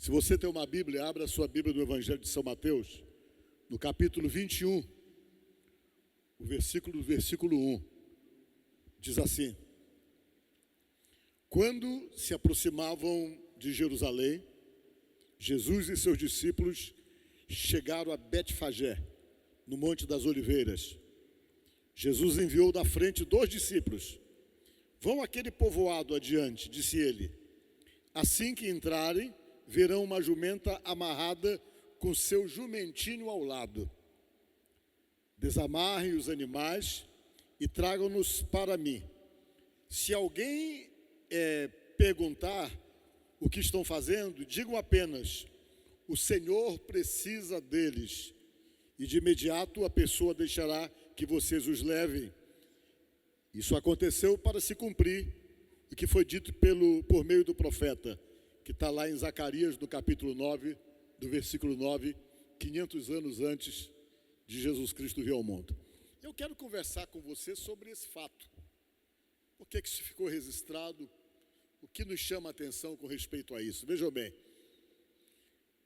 Se você tem uma Bíblia, abra a sua Bíblia do Evangelho de São Mateus, no capítulo 21, o versículo 1, diz assim: Quando se aproximavam de Jerusalém, Jesus e seus discípulos chegaram a Betfagé, no Monte das Oliveiras. Jesus enviou da frente 2 discípulos. Vão àquele povoado adiante, disse ele. Assim que entrarem, verão uma jumenta amarrada com seu jumentinho ao lado. Desamarrem os animais e tragam-nos para mim. Se alguém perguntar o que estão fazendo, digam apenas: o Senhor precisa deles. E de imediato a pessoa deixará que vocês os levem. Isso aconteceu para se cumprir o que foi dito por meio do profeta, que está lá em Zacarias, no capítulo 9, do versículo 9, 500 anos antes de Jesus Cristo vir ao mundo. Eu quero conversar com você sobre esse fato. Por que isso ficou registrado? O que nos chama a atenção com respeito a isso? Vejam bem,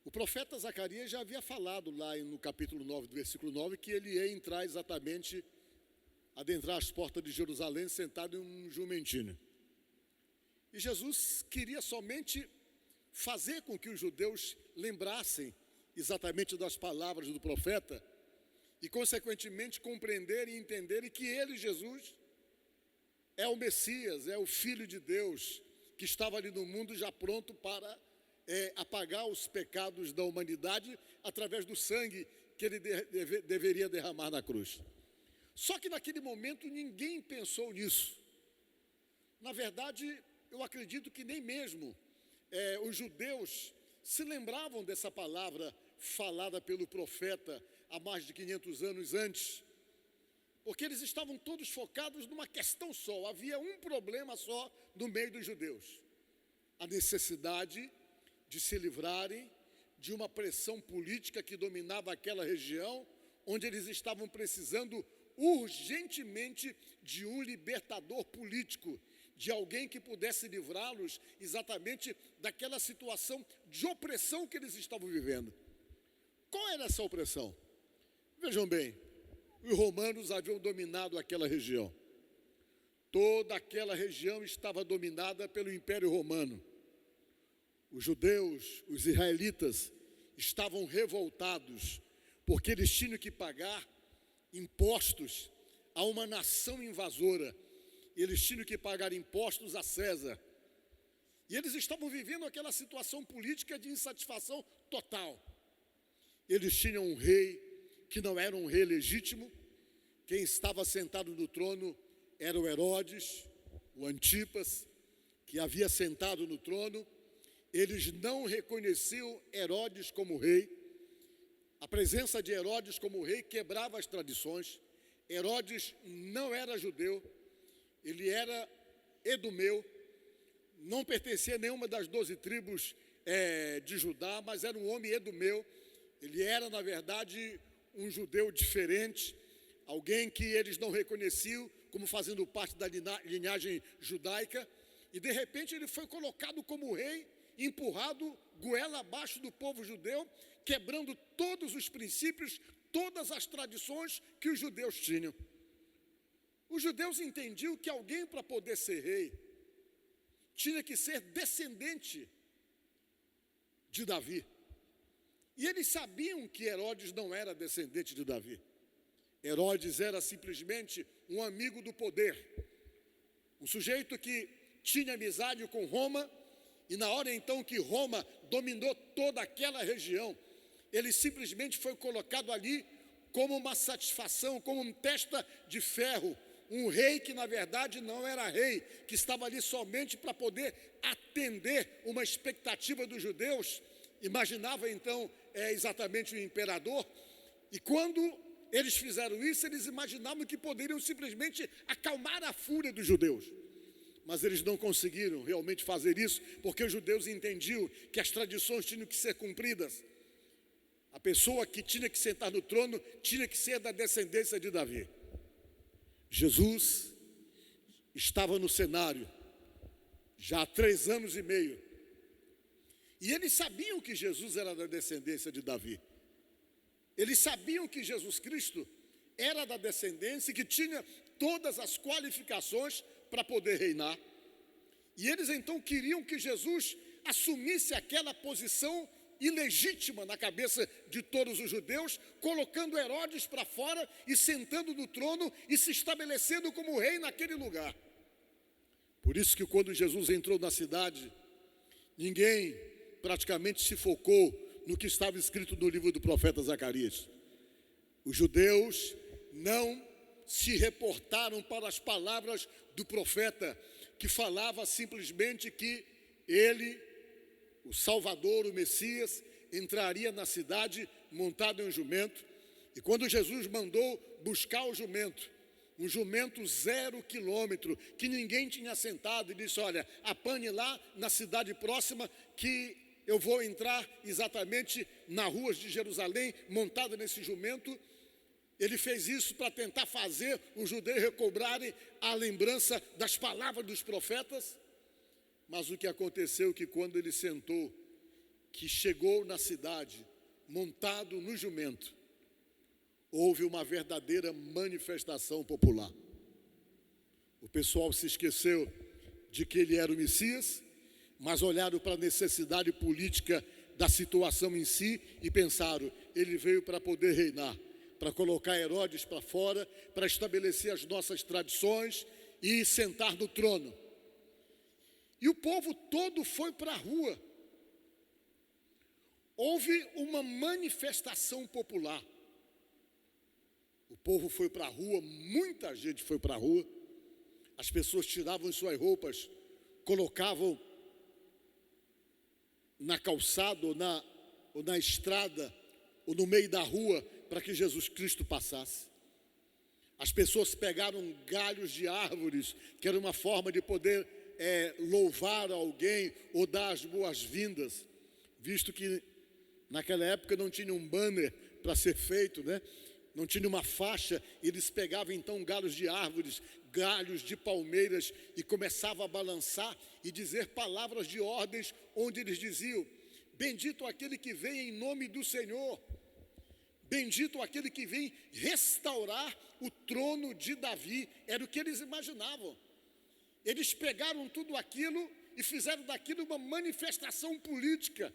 o profeta Zacarias já havia falado lá no capítulo 9, do versículo 9, que ele ia entrar exatamente, adentrar as portas de Jerusalém sentado em um jumentinho. E Jesus queria somente fazer com que os judeus lembrassem exatamente das palavras do profeta e, consequentemente, compreenderem e entenderem que ele, Jesus, é o Messias, é o Filho de Deus, que estava ali no mundo já pronto para apagar os pecados da humanidade através do sangue que ele deveria derramar na cruz. Só que naquele momento ninguém pensou nisso. Na verdade, eu acredito que nem mesmo os judeus se lembravam dessa palavra falada pelo profeta há mais de 500 anos antes, porque eles estavam todos focados numa questão só. Havia um problema só no meio dos judeus: a necessidade de se livrarem de uma pressão política que dominava aquela região, onde eles estavam precisando urgentemente de um libertador político, de alguém que pudesse livrá-los exatamente daquela situação de opressão que eles estavam vivendo. Qual era essa opressão? Vejam bem, os romanos haviam dominado aquela região. Toda aquela região estava dominada pelo Império Romano. Os judeus, os israelitas, estavam revoltados, porque eles tinham que pagar impostos a uma nação invasora. Eles tinham que pagar impostos a César. E eles estavam vivendo aquela situação política de insatisfação total. Eles tinham um rei que não era um rei legítimo. Quem estava sentado no trono era o Herodes, o Antipas, que havia sentado no trono. Eles não reconheciam Herodes como rei. A presença de Herodes como rei quebrava as tradições. Herodes não era judeu, ele era edumeu, não pertencia a nenhuma das 12 tribos de Judá, mas era um homem edumeu. Ele era, na verdade, um judeu diferente, alguém que eles não reconheciam como fazendo parte da linhagem judaica, e de repente ele foi colocado como rei, empurrado goela abaixo do povo judeu, quebrando todos os princípios, todas as tradições que os judeus tinham. Os judeus entendiam que alguém, para poder ser rei, tinha que ser descendente de Davi. E eles sabiam que Herodes não era descendente de Davi. Herodes era simplesmente um amigo do poder, um sujeito que tinha amizade com Roma, e na hora então que Roma dominou toda aquela região, ele simplesmente foi colocado ali como uma satisfação, como um testa de ferro, um rei que na verdade não era rei, que estava ali somente para poder atender uma expectativa dos judeus. Imaginava então exatamente o imperador, e quando eles fizeram isso, eles imaginavam que poderiam simplesmente acalmar a fúria dos judeus. Mas eles não conseguiram realmente fazer isso, porque os judeus entendiam que as tradições tinham que ser cumpridas. A pessoa que tinha que sentar no trono tinha que ser da descendência de Davi. Jesus estava no cenário já há 3 anos e meio. E eles sabiam que Jesus era da descendência de Davi. Eles sabiam que Jesus Cristo era da descendência e que tinha todas as qualificações para poder reinar. E eles então queriam que Jesus assumisse aquela posição ilegítima na cabeça de todos os judeus, colocando Herodes para fora e sentando no trono e se estabelecendo como rei naquele lugar. Por isso que quando Jesus entrou na cidade, ninguém praticamente se focou no que estava escrito no livro do profeta Zacarias. Os judeus não se reportaram para as palavras do profeta, que falava simplesmente que ele, o Salvador, o Messias, entraria na cidade montado em um jumento. E quando Jesus mandou buscar o jumento, um jumento 0 quilômetro, que ninguém tinha sentado, e disse: olha, apanhe lá na cidade próxima, que eu vou entrar exatamente nas ruas de Jerusalém, montado nesse jumento. Ele fez isso para tentar fazer os judeus recobrarem a lembrança das palavras dos profetas. Mas o que aconteceu é que quando ele sentou, que chegou na cidade, montado no jumento, houve uma verdadeira manifestação popular. O pessoal se esqueceu de que ele era o Messias, mas olharam para a necessidade política da situação em si e pensaram: ele veio para poder reinar, para colocar Herodes para fora, para estabelecer as nossas tradições e sentar no trono. E o povo todo foi para a rua. Houve uma manifestação popular. O povo foi para a rua, muita gente foi para a rua. As pessoas tiravam suas roupas, colocavam na calçada ou na estrada ou no meio da rua para que Jesus Cristo passasse. As pessoas pegaram galhos de árvores, que era uma forma de poder louvar alguém ou dar as boas-vindas, visto que naquela época não tinha um banner para ser feito, né? Não tinha uma faixa. Eles pegavam então galhos de árvores, galhos de palmeiras e começavam a balançar e dizer palavras de ordens, onde eles diziam: bendito aquele que vem em nome do Senhor, bendito aquele que vem restaurar o trono de Davi. Era o que eles imaginavam. Eles pegaram tudo aquilo e fizeram daquilo uma manifestação política.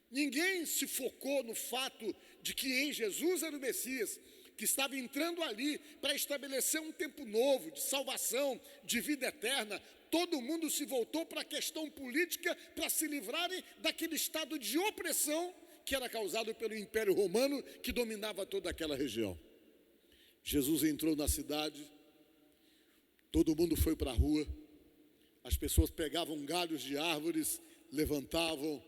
Ninguém se focou no fato de que em Jesus era o Messias, que estava entrando ali para estabelecer um tempo novo, de salvação, de vida eterna. Todo mundo se voltou para a questão política, para se livrarem daquele estado de opressão que era causado pelo Império Romano, que dominava toda aquela região. Jesus entrou na cidade, todo mundo foi para a rua, as pessoas pegavam galhos de árvores, levantavam,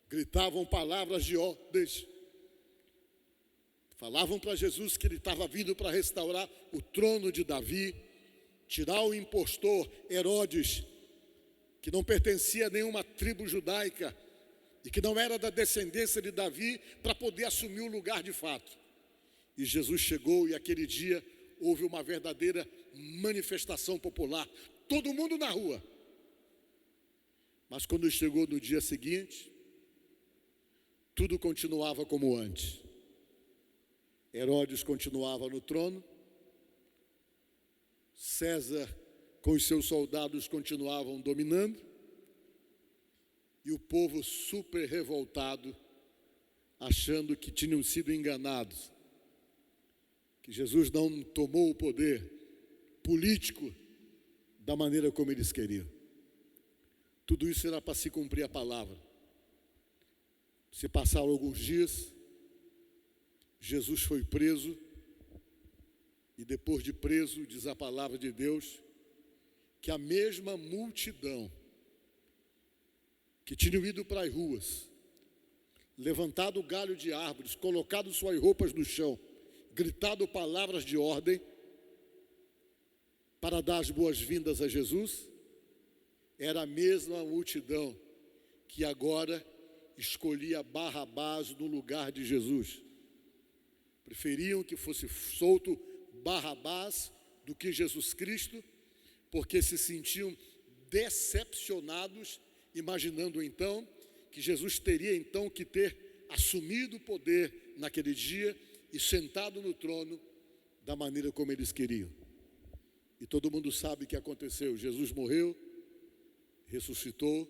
gritavam palavras de ordens, falavam para Jesus que ele estava vindo para restaurar o trono de Davi, tirar o impostor Herodes, que não pertencia a nenhuma tribo judaica e que não era da descendência de Davi, para poder assumir o lugar de fato. E Jesus chegou e aquele dia houve uma verdadeira manifestação popular, todo mundo na rua. Mas quando chegou no dia seguinte, tudo continuava como antes. Herodes continuava no trono, César com os seus soldados continuavam dominando, e o povo super revoltado, achando que tinham sido enganados, que Jesus não tomou o poder político da maneira como eles queriam. Tudo isso era para se cumprir a palavra. Se passaram alguns dias, Jesus foi preso, e depois de preso, diz a palavra de Deus, que a mesma multidão que tinham ido para as ruas, levantado o galho de árvores, colocado suas roupas no chão, gritado palavras de ordem para dar as boas-vindas a Jesus, era a mesma multidão que agora escolhia Barrabás no lugar de Jesus. Preferiam que fosse solto Barrabás do que Jesus Cristo, porque se sentiam decepcionados, imaginando então que Jesus teria então que ter assumido o poder naquele dia e sentado no trono da maneira como eles queriam. E todo mundo sabe o que aconteceu. Jesus morreu, ressuscitou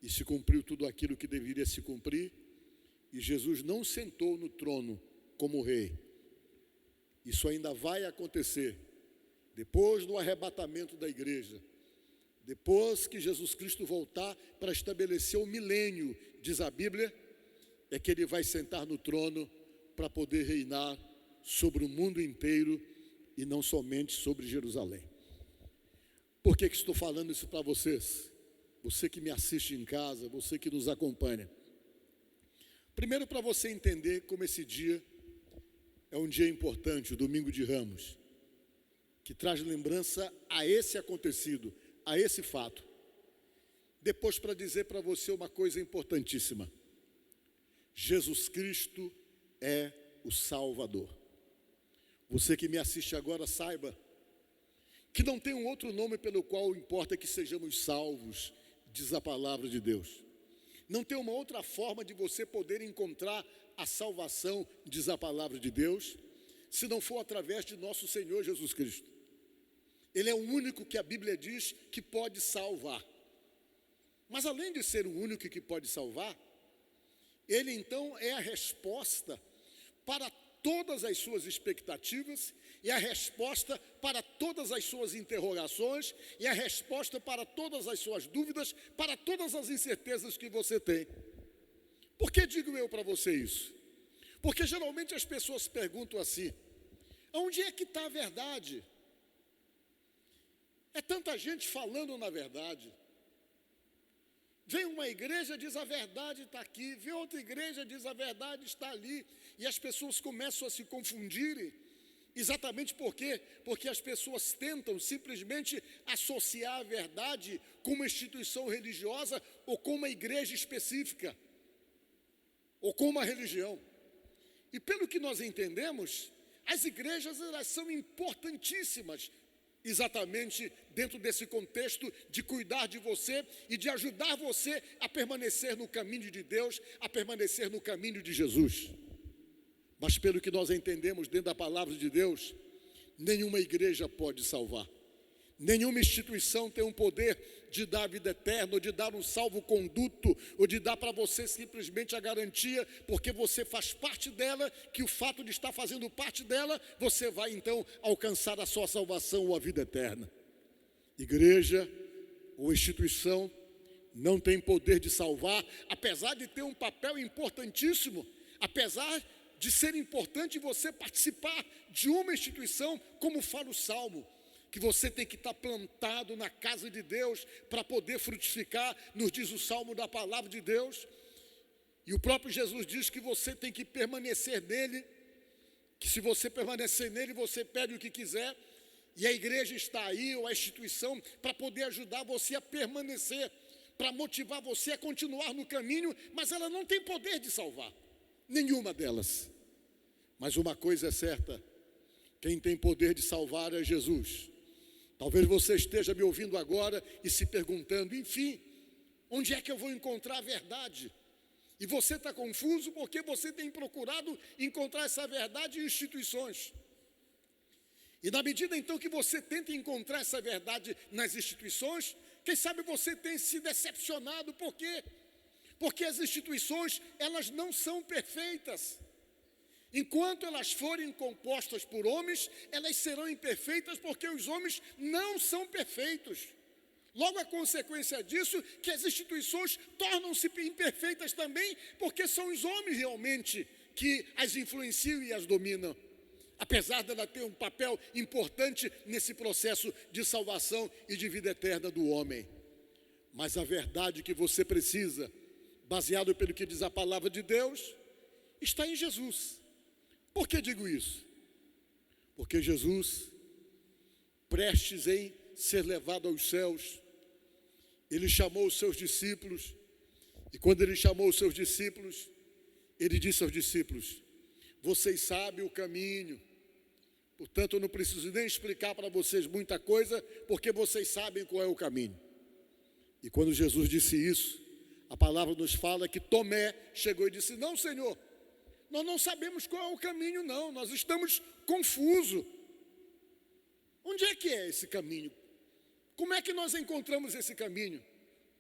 e se cumpriu tudo aquilo que deveria se cumprir. E Jesus não sentou no trono como rei. Isso ainda vai acontecer depois do arrebatamento da igreja. Depois que Jesus Cristo voltar para estabelecer o milênio, diz a Bíblia, é que ele vai sentar no trono para poder reinar sobre o mundo inteiro e não somente sobre Jerusalém. Por que estou falando isso para vocês? Você que me assiste em casa, você que nos acompanha. Primeiro, para você entender como esse dia é um dia importante, o Domingo de Ramos, que traz lembrança a esse acontecido, a esse fato. Depois, para dizer para você uma coisa importantíssima: Jesus Cristo é o Salvador. Você que me assiste agora, saiba que não tem um outro nome pelo qual importa que sejamos salvos, diz a palavra de Deus. Não tem uma outra forma de você poder encontrar a salvação, diz a palavra de Deus, se não for através de nosso Senhor Jesus Cristo. Ele é o único que a Bíblia diz que pode salvar. Mas além de ser o único que pode salvar, ele então é a resposta para todas as suas expectativas, e a resposta para todas as suas interrogações, e a resposta para todas as suas dúvidas, para todas as incertezas que você tem. Por que digo eu para você isso? Porque geralmente as pessoas perguntam assim: onde é que está a verdade? É tanta gente falando na verdade. Vem uma igreja, diz a verdade está aqui, vem outra igreja, diz a verdade está ali, e as pessoas começam a se confundirem. Exatamente por quê? Porque as pessoas tentam simplesmente associar a verdade com uma instituição religiosa ou com uma igreja específica, ou com uma religião. E pelo que nós entendemos, as igrejas elas são importantíssimas, exatamente dentro desse contexto de cuidar de você e de ajudar você a permanecer no caminho de Deus, a permanecer no caminho de Jesus. Mas pelo que nós entendemos dentro da palavra de Deus, nenhuma igreja pode salvar. Nenhuma instituição tem um poder de dar a vida eterna, ou de dar um salvo-conduto, ou de dar para você simplesmente a garantia, porque você faz parte dela, que o fato de estar fazendo parte dela, você vai então alcançar a sua salvação ou a vida eterna. Igreja ou instituição não tem poder de salvar, apesar de ter um papel importantíssimo, apesar de ser importante você participar de uma instituição, como fala o Salmo, que você tem que estar plantado na casa de Deus para poder frutificar, nos diz o Salmo da palavra de Deus. E o próprio Jesus diz que você tem que permanecer nele, que se você permanecer nele, você pede o que quiser, e a igreja está aí, ou a instituição, para poder ajudar você a permanecer, para motivar você a continuar no caminho, mas ela não tem poder de salvar. Nenhuma delas. Mas uma coisa é certa: quem tem poder de salvar é Jesus. Talvez você esteja me ouvindo agora e se perguntando: enfim, onde é que eu vou encontrar a verdade? E você está confuso porque você tem procurado encontrar essa verdade em instituições. E na medida então que você tenta encontrar essa verdade nas instituições, quem sabe você tem se decepcionado. Por quê? Porque as instituições, elas não são perfeitas. Enquanto elas forem compostas por homens, elas serão imperfeitas, porque os homens não são perfeitos. Logo, a consequência disso, que as instituições tornam-se imperfeitas também, porque são os homens realmente que as influenciam e as dominam. Apesar dela ter um papel importante nesse processo de salvação e de vida eterna do homem. Mas a verdade que você precisa, baseado pelo que diz a palavra de Deus, está em Jesus. Por que digo isso? Porque Jesus, prestes em ser levado aos céus, ele chamou os seus discípulos, e quando ele chamou os seus discípulos, ele disse aos discípulos: vocês sabem o caminho, portanto eu não preciso nem explicar para vocês muita coisa, porque vocês sabem qual é o caminho. E quando Jesus disse isso, a palavra nos fala que Tomé chegou e disse: não, Senhor, nós não sabemos qual é o caminho, não, nós estamos confusos. Onde é que é esse caminho? Como é que nós encontramos esse caminho?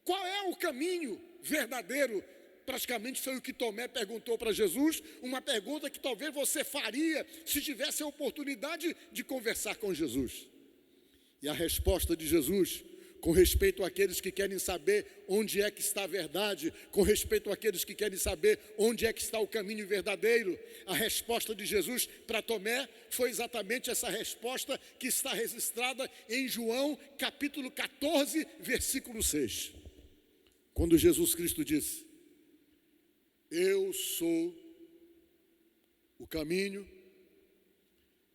Qual é o caminho verdadeiro? Praticamente foi o que Tomé perguntou para Jesus, uma pergunta que talvez você faria se tivesse a oportunidade de conversar com Jesus. E a resposta de Jesus, com respeito àqueles que querem saber onde é que está a verdade, com respeito àqueles que querem saber onde é que está o caminho verdadeiro, a resposta de Jesus para Tomé foi exatamente essa resposta que está registrada em João capítulo 14, versículo 6. Quando Jesus Cristo disse: eu sou o caminho,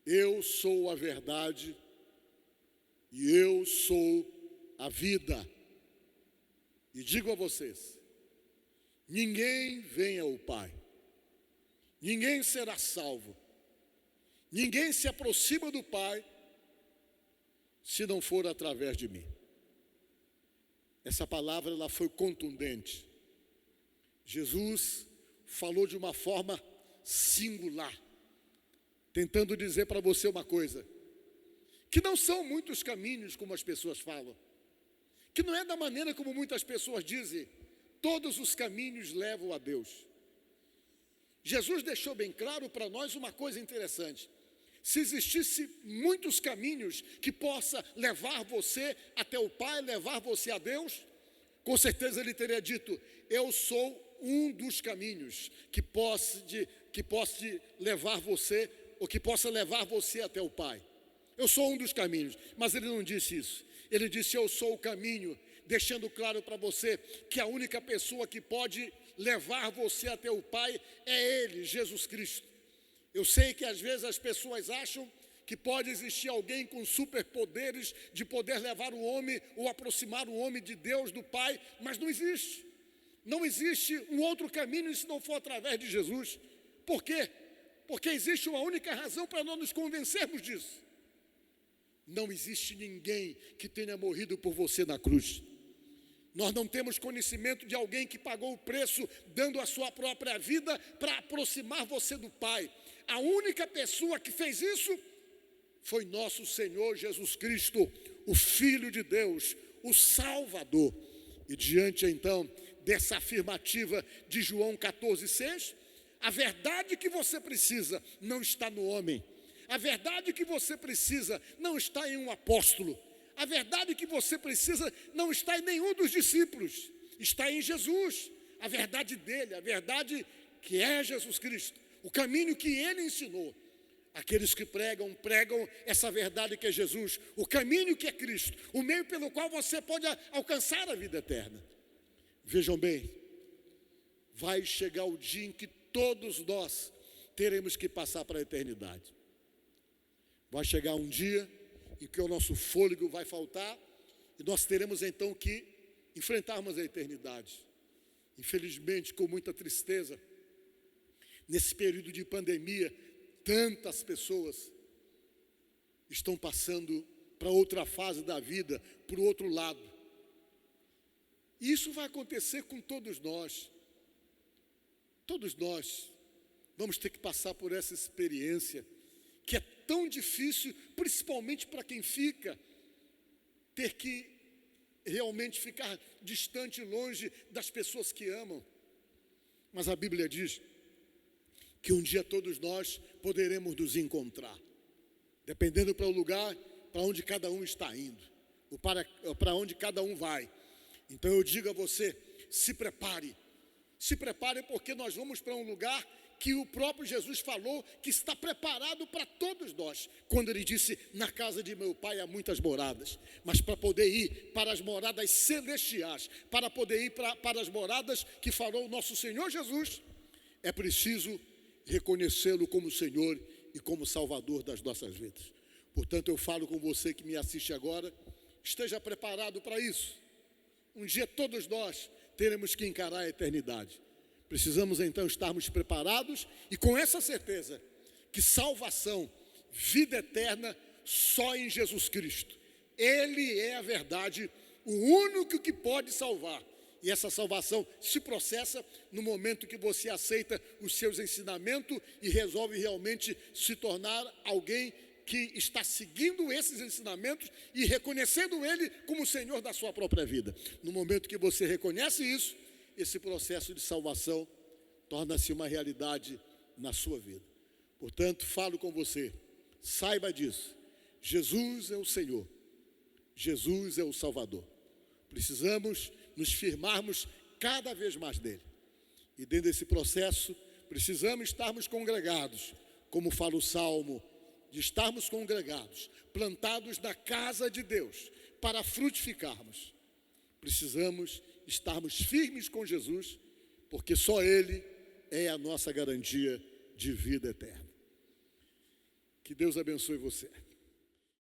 eu sou a verdade e eu sou a vida. E digo a vocês, ninguém vem ao Pai, ninguém será salvo, ninguém se aproxima do Pai se não for através de mim. Essa palavra ela foi contundente. Jesus falou de uma forma singular, tentando dizer para você uma coisa, que não são muitos caminhos como as pessoas falam, que não é da maneira como muitas pessoas dizem, todos os caminhos levam a Deus. Jesus deixou bem claro para nós uma coisa interessante: se existisse muitos caminhos que possa levar você até o Pai, levar você a Deus, com certeza ele teria dito: eu sou um dos caminhos que possa levar você, ou que possa levar você até o Pai. Eu sou um dos caminhos, mas ele não disse isso. Ele disse: eu sou o caminho, deixando claro para você que a única pessoa que pode levar você até o Pai é Ele, Jesus Cristo. Eu sei que às vezes as pessoas acham que pode existir alguém com superpoderes de poder levar o homem ou aproximar o homem de Deus, do Pai, mas não existe. Não existe um outro caminho se não for através de Jesus. Por quê? Porque existe uma única razão para nós nos convencermos disso. Não existe ninguém que tenha morrido por você na cruz. Nós não temos conhecimento de alguém que pagou o preço dando a sua própria vida para aproximar você do Pai. A única pessoa que fez isso foi nosso Senhor Jesus Cristo, o Filho de Deus, o Salvador. E diante então dessa afirmativa de João 14,6, a verdade que você precisa não está no homem. A verdade que você precisa não está em um apóstolo. A verdade que você precisa não está em nenhum dos discípulos. Está em Jesus. A verdade dele, a verdade que é Jesus Cristo. O caminho que ele ensinou. Aqueles que pregam essa verdade que é Jesus. O caminho que é Cristo. O meio pelo qual você pode alcançar a vida eterna. Vejam bem, vai chegar o dia em que todos nós teremos que passar para a eternidade. Vai chegar um dia em que o nosso fôlego vai faltar e nós teremos então que enfrentarmos a eternidade. Infelizmente, com muita tristeza, nesse período de pandemia, tantas pessoas estão passando para outra fase da vida, para o outro lado. E isso vai acontecer com todos nós. Todos nós vamos ter que passar por essa experiência que é tão difícil, principalmente para quem fica, ter que realmente ficar distante, longe das pessoas que amam. Mas a Bíblia diz que um dia todos nós poderemos nos encontrar, dependendo para o lugar para onde cada um está indo, ou para onde cada um vai. Então eu digo a você, se prepare porque nós vamos para um lugar que o próprio Jesus falou que está preparado para todos nós, quando ele disse: na casa de meu pai há muitas moradas. Mas para poder ir para as moradas celestiais, para poder ir para as moradas que falou o nosso Senhor Jesus, é preciso reconhecê-lo como Senhor e como Salvador das nossas vidas. Portanto, eu falo com você que me assiste agora, esteja preparado para isso. Um dia todos nós teremos que encarar a eternidade. Precisamos então estarmos preparados e com essa certeza que salvação, vida eterna, só em Jesus Cristo. Ele é a verdade, o único que pode salvar. E essa salvação se processa no momento que você aceita os seus ensinamentos e resolve realmente se tornar alguém que está seguindo esses ensinamentos e reconhecendo Ele como o Senhor da sua própria vida. No momento que você reconhece isso, esse processo de salvação torna-se uma realidade na sua vida. Portanto, falo com você, saiba disso. Jesus é o Senhor. Jesus é o Salvador. Precisamos nos firmarmos cada vez mais nele. E dentro desse processo, precisamos estarmos congregados, como fala o Salmo, de estarmos congregados, plantados na casa de Deus, para frutificarmos. Precisamos estarmos firmes com Jesus, porque só Ele é a nossa garantia de vida eterna. Que Deus abençoe você.